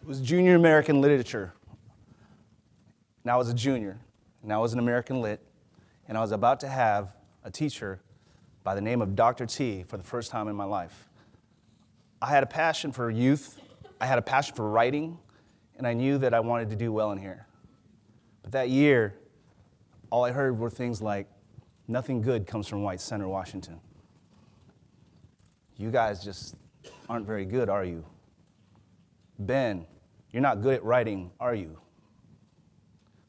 It was junior American literature. And I was a junior, and I was an American Lit, and I was about to have a teacher by the name of Dr. T for the first time in my life. I had a passion for youth, I had a passion for writing, and I knew that I wanted to do well in here. But that year, all I heard were things like, nothing good comes from White Center, Washington. You guys just aren't very good, are you? Ben, you're not good at writing, are you?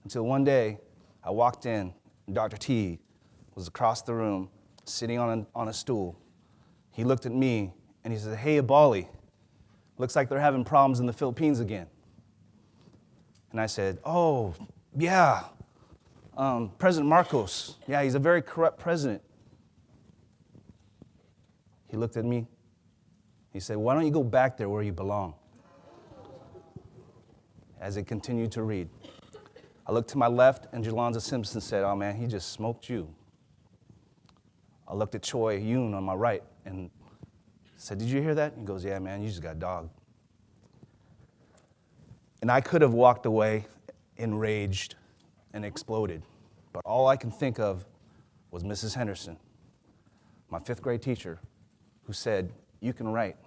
Until one day, I walked in, and Dr. T was across the room, sitting on a stool. He looked at me, and he said, "Hey, Ibale, looks like they're having problems in the Philippines again." And I said, "Oh, yeah, President Marcos. Yeah, he's a very corrupt president." He looked at me. He said, "Why don't you go back there where you belong?" As he continued to read, I looked to my left, and Jolanda Simpson said, "Oh, man, he just smoked you." I looked at Choi Yoon on my right and said, "Did you hear that?" He goes, "Yeah, man, you just got dogged." And I could have walked away enraged and exploded, but all I can think of was Mrs. Henderson, my fifth grade teacher, who said, "You can write.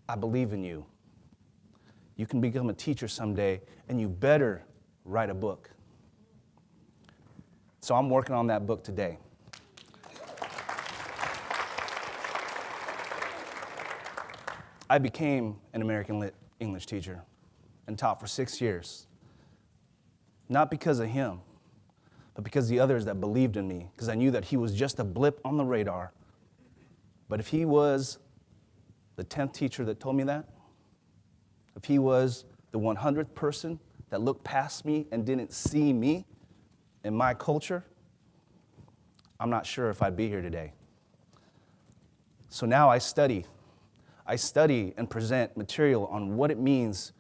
I believe in you. You can become a teacher someday, and you better write a book." So I'm working on that book today. I became an American Lit English teacher and taught for 6 years. Not because of him, but because the others that believed in me, because I knew that he was just a blip on the radar. But if he was the 10th teacher that told me that, if he was the 100th person that looked past me and didn't see me in my culture, I'm not sure if I'd be here today. So now I study and present material on what it means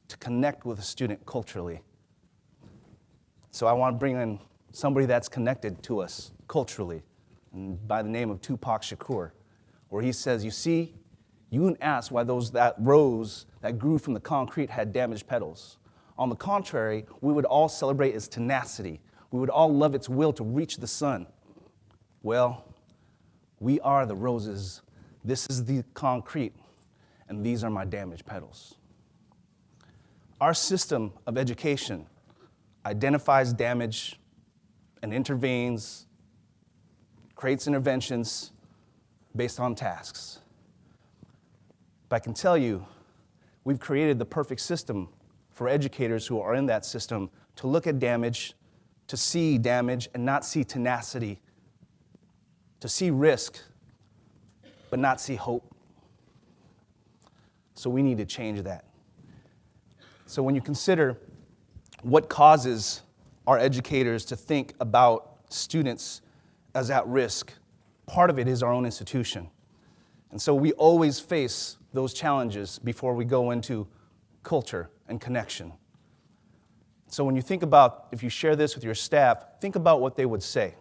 to connect with a student culturally. So I want to bring in somebody that's connected to us culturally, and by the name of Tupac Shakur, where he says, "You see, you wouldn't ask why that rose that grew from the concrete had damaged petals. On the contrary, we would all celebrate its tenacity. We would all love its will to reach the sun. Well, we are the roses. This is the concrete, and these are my damaged petals." Our system of education identifies damage and intervenes, creates interventions based on tasks. But I can tell you, we've created the perfect system for educators who are in that system to look at damage, to see damage and not see tenacity, to see risk but not see hope. So we need to change that. So when you consider what causes our educators to think about students as at risk, part of it is our own institution. And so we always face those challenges before we go into culture and connection. So when you think about, if you share this with your staff, think about what they would say.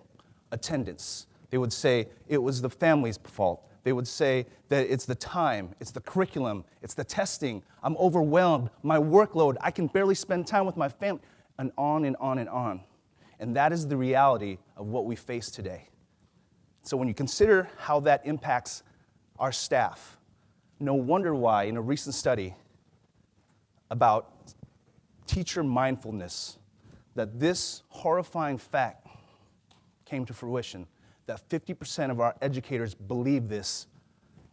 Attendance. They would say it was the family's fault. They would say that it's the time, it's the curriculum, it's the testing. I'm overwhelmed, my workload, I can barely spend time with my family, and on and on and on. And that is the reality of what we face today. So when you consider how that impacts our staff, no wonder why in a recent study about teacher mindfulness, that this horrifying fact came to fruition, that 50% of our educators believe this,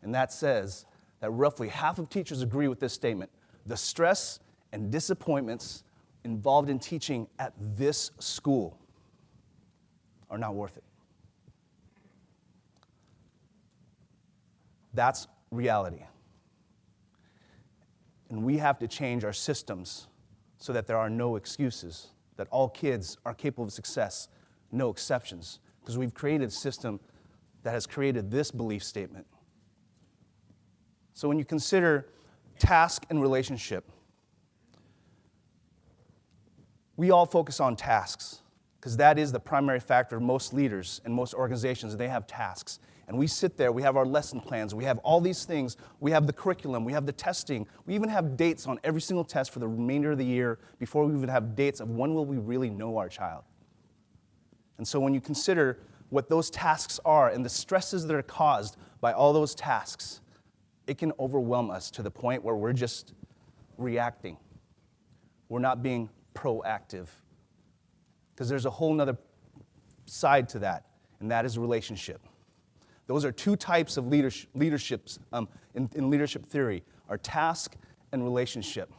and that says that roughly half of teachers agree with this statement. The stress and disappointments involved in teaching at this school are not worth it. That's reality. And we have to change our systems so that there are no excuses, that all kids are capable of success, no exceptions, because we've created a system that has created this belief statement. So when you consider task and relationship, we all focus on tasks because that is the primary factor of most leaders and most organizations. They have tasks. And we sit there, we have our lesson plans, we have all these things, we have the curriculum, we have the testing, we even have dates on every single test for the remainder of the year before we even have dates of when will we really know our child. And so when you consider what those tasks are and the stresses that are caused by all those tasks, it can overwhelm us to the point where we're just reacting. We're not being proactive. Because there's a whole nother side to that, and that is relationship. Those are two types of leaderships in leadership theory, our task and relationship.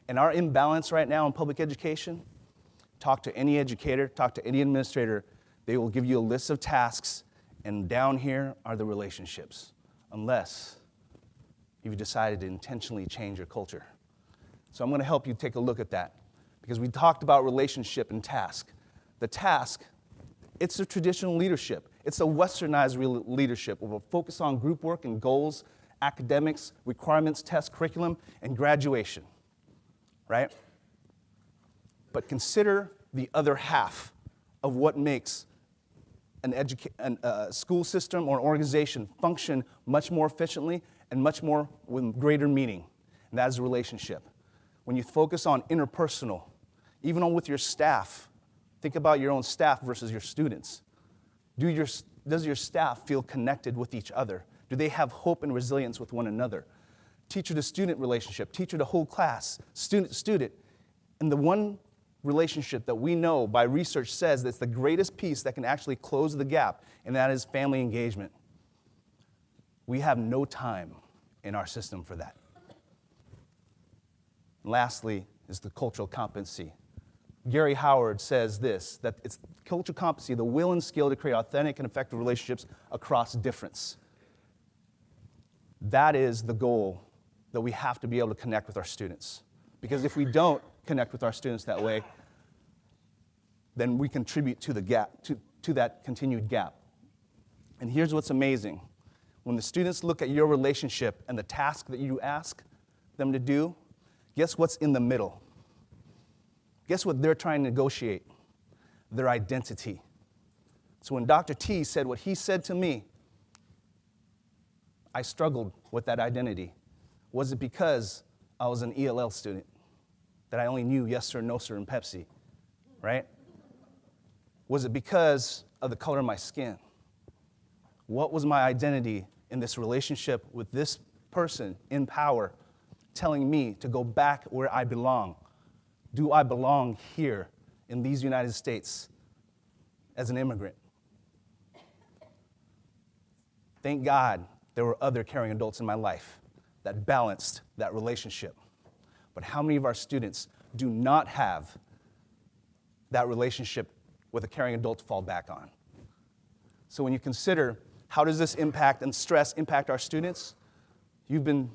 And our imbalance right now in public education, talk to any educator, talk to any administrator, they will give you a list of tasks, and down here are the relationships, unless you've decided to intentionally change your culture. So I'm going to help you take a look at that, because we talked about relationship and task. The task, it's a traditional leadership. It's a westernized leadership with a focus on group work and goals, academics, requirements, tests, curriculum, and graduation, right? But consider the other half of what makes a school system or an organization function much more efficiently and much more with greater meaning, and that is a relationship. When you focus on interpersonal, even with your staff, think about your own staff versus your students. Does your staff feel connected with each other? Do they have hope and resilience with one another? Teacher to student relationship, teacher to whole class, student to student. And the one relationship that we know by research says that's the greatest piece that can actually close the gap, and that is family engagement. We have no time in our system for that. And lastly is the cultural competency. Gary Howard says this, that it's cultural competency, the will and skill to create authentic and effective relationships across difference. That is the goal that we have to be able to connect with our students. Because if we don't connect with our students that way, then we contribute to the gap, to that continued gap. And here's what's amazing. When the students look at your relationship and the task that you ask them to do, guess what's in the middle? Guess what they're trying to negotiate? Their identity. So when Dr. T said what he said to me, I struggled with that identity. Was it because I was an ELL student, that I only knew yes sir, no sir, and Pepsi, right? Was it because of the color of my skin? What was my identity in this relationship with this person in power telling me to go back where I belong? Do I belong here in these United States as an immigrant? Thank God there were other caring adults in my life that balanced that relationship. But how many of our students do not have that relationship with a caring adult to fall back on? So when you consider how does this impact and stress impact our students, you've been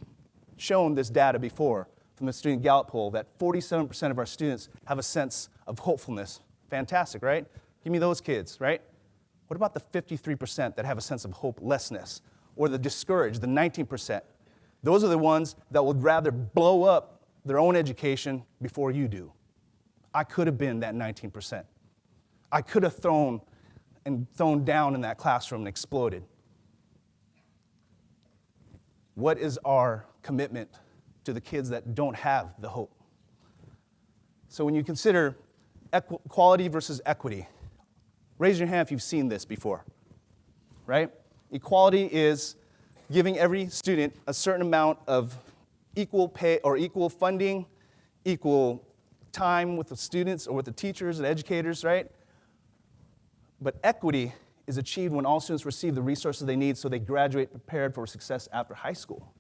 shown this data before from the Student Gallup poll that 47% of our students have a sense of hopefulness. Fantastic, right? Give me those kids, right? What about the 53% that have a sense of hopelessness? Or the discouraged, the 19%? Those are the ones that would rather blow up their own education before you do. I could have been that 19%. I could have thrown down in that classroom and exploded. What is our commitment to the kids that don't have the hope? So when you consider equality versus equity, raise your hand if you've seen this before, right? Equality is giving every student a certain amount of equal pay or equal funding, equal time with the students or with the teachers and educators, right? But equity is achieved when all students receive the resources they need so they graduate prepared for success after high school.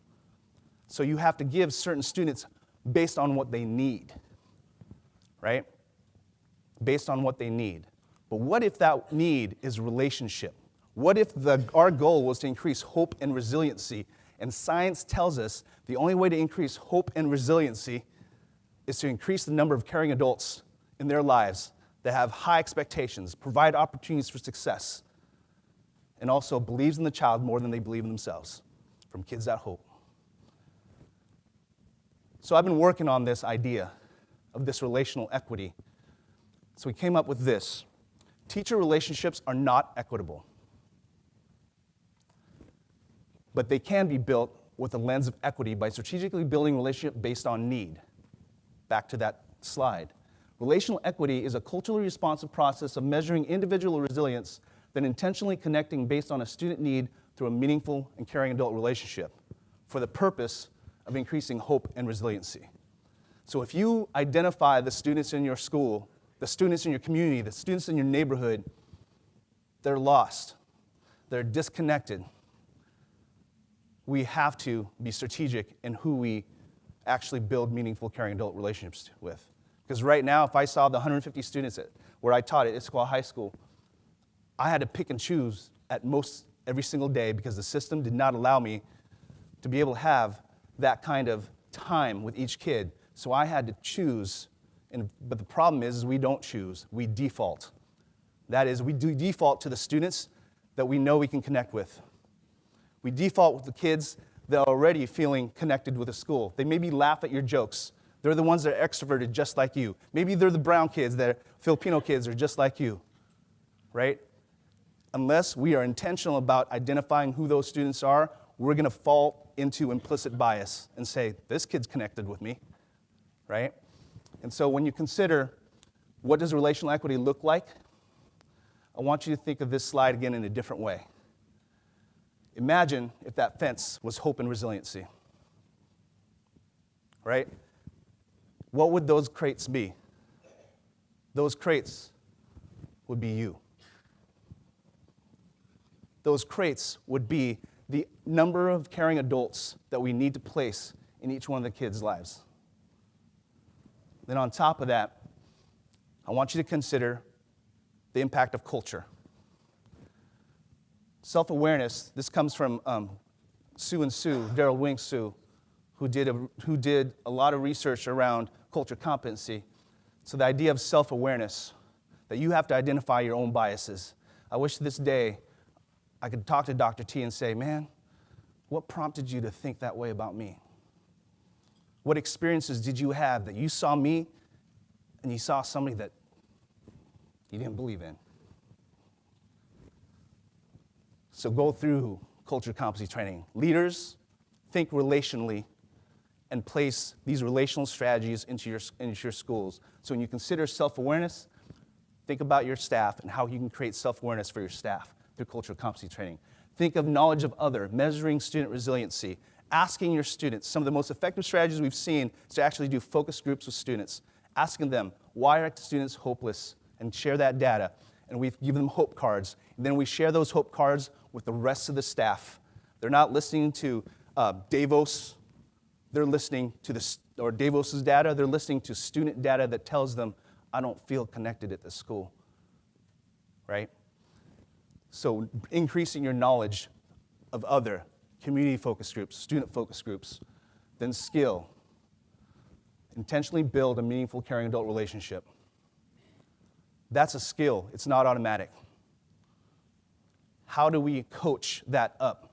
So you have to give certain students based on what they need, right? Based on what they need. But what if that need is relationship? What if our goal was to increase hope and resiliency? And science tells us the only way to increase hope and resiliency is to increase the number of caring adults in their lives that have high expectations, provide opportunities for success, and also believes in the child more than they believe in themselves, from Kids That Hope. So I've been working on this idea of this relational equity. So we came up with this. Teacher relationships are not equitable. but they can be built with a lens of equity by strategically building a relationship based on need. Back to that slide. Relational equity is a culturally responsive process of measuring individual resilience, then intentionally connecting based on a student need through a meaningful and caring adult relationship for the purpose of increasing hope and resiliency. So if you identify the students in your school, the students in your community, the students in your neighborhood, they're lost, they're disconnected, we have to be strategic in who we actually build meaningful, caring adult relationships with. Because right now, if I saw the 150 students where I taught at Issaquah High School, I had to pick and choose at most every single day because the system did not allow me to be able to have that kind of time with each kid. So I had to choose, but the problem is we don't choose, we default. That is, we do default to the students that we know we can connect with. We default with the kids that are already feeling connected with the school. They maybe laugh at your jokes. They're the ones that are extroverted just like you. Maybe they're the brown kids, that are Filipino kids are just like you, right? Unless we are intentional about identifying who those students are, we're going to fall into implicit bias and say, this kid's connected with me, right? And so when you consider what does relational equity look like, I want you to think of this slide again in a different way. Imagine if that fence was hope and resiliency, right? What would those crates be? Those crates would be you. Those crates would be the number of caring adults that we need to place in each one of the kids' lives. Then on top of that, I want you to consider the impact of culture. Self-awareness, this comes from Sue and Sue, Daryl Wing Sue, who did a lot of research around culture competency. So the idea of self-awareness, that you have to identify your own biases. I wish this day I could talk to Dr. T and say, man, what prompted you to think that way about me? What experiences did you have that you saw me and you saw somebody that you didn't believe in? So go through culture competency training. Leaders, think relationally and place these relational strategies into your schools. So when you consider self-awareness, think about your staff and how you can create self-awareness for your staff through cultural competency training. Think of knowledge of other, measuring student resiliency, asking your students. Some of the most effective strategies we've seen is to actually do focus groups with students, asking them, why are students hopeless, and share that data. And we give them hope cards. And then we share those hope cards with the rest of the staff. They're not listening to Davos. They're listening to Davos's data. They're listening to student data that tells them, I don't feel connected at this school, right? So increasing your knowledge of other community focus groups, student focus groups, then skill. Intentionally build a meaningful, caring adult relationship. That's a skill. It's not automatic. How do we coach that up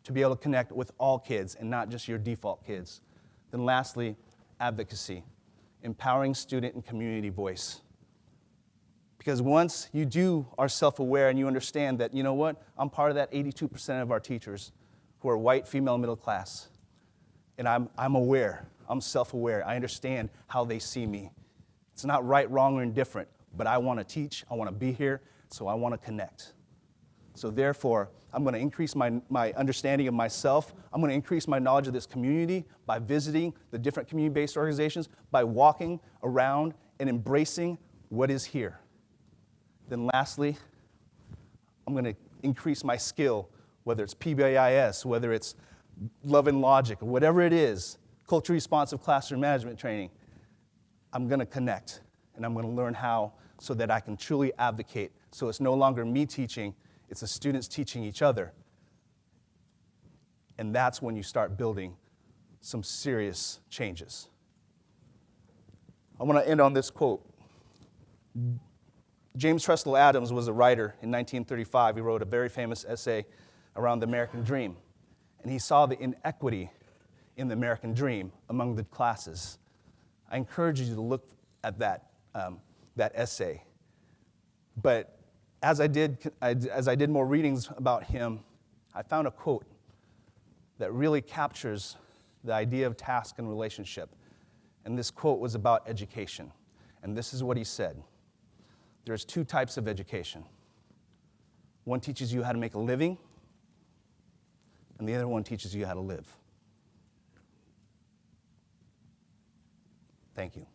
to be able to connect with all kids and not just your default kids? Then lastly, advocacy, empowering student and community voice. Because once you are self-aware and you understand that, you know what, I'm part of that 82% of our teachers who are white, female, middle class. And I'm aware, I'm self-aware, I understand how they see me. It's not right, wrong, or indifferent, but I want to teach, I want to be here, so I want to connect. So therefore, I'm going to increase my understanding of myself. I'm going to increase my knowledge of this community by visiting the different community-based organizations, by walking around and embracing what is here. Then lastly, I'm going to increase my skill, whether it's PBIS, whether it's Love and Logic, or whatever it is, culturally responsive classroom management training. I'm going to connect, and I'm going to learn how so that I can truly advocate. So it's no longer me teaching, it's the students teaching each other. And that's when you start building some serious changes. I want to end on this quote. James Trestle Adams was a writer in 1935. He wrote a very famous essay around the American dream. And he saw the inequity in the American dream among the classes. I encourage you to look at that essay. But as I did more readings about him, I found a quote that really captures the idea of task and relationship. And this quote was about education. And this is what he said. There's two types of education. One teaches you how to make a living, and the other one teaches you how to live. Thank you.